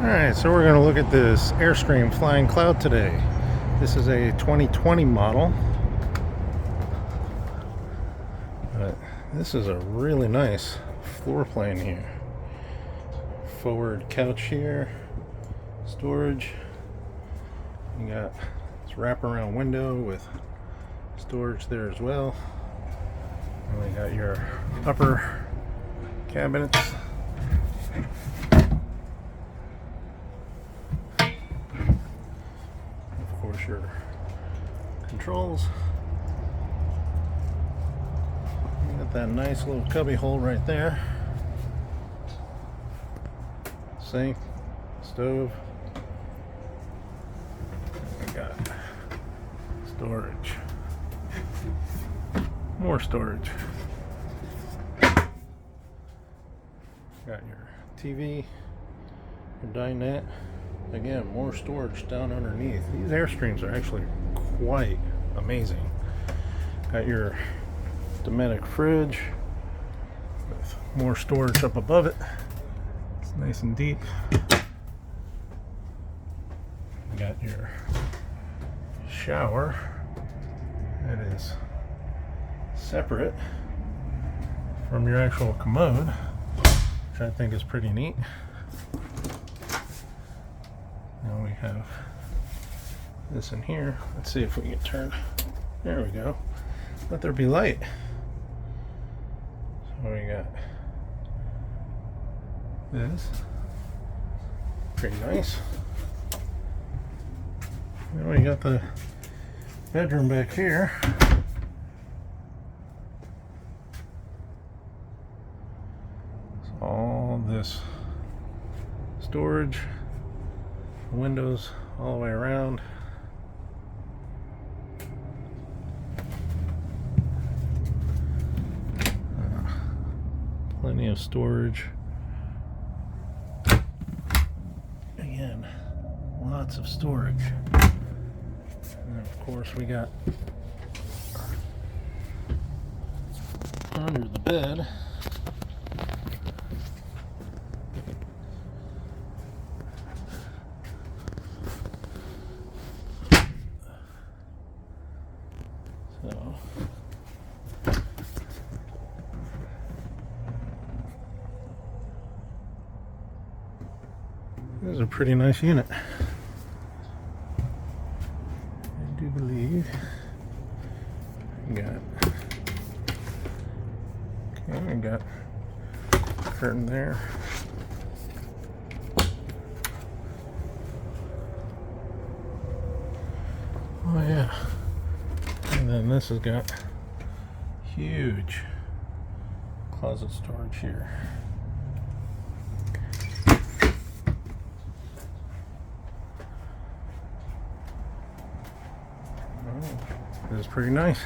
Alright, so we're going to look at this Airstream Flying Cloud today. This is a 2020 model. But this is a really nice floor plan here. Forward couch here, storage. You got this wraparound window with storage there as well. And we got your upper cabinets. Of course, your controls. You got that nice little cubby hole right there. Sink, stove. We got storage. More storage. Got your TV, your dinette. Again, more storage down underneath. These Airstreams are actually quite amazing. Got your Dometic fridge with more storage up above it. It's nice and deep. Got your shower. That is separate from your actual commode, which I think is pretty neat. Now we have this in here. Let's see if we can turn. There we go. Let there be light. So we got this. Pretty nice. Then we got the bedroom back here. So all this storage, windows all the way around. Plenty of storage. Again, lots of storage. And of course we got under the bed so this is a pretty nice unit. I do believe we got we got a curtain there. Oh yeah. And then this has got huge closet storage here. Oh, this is pretty nice.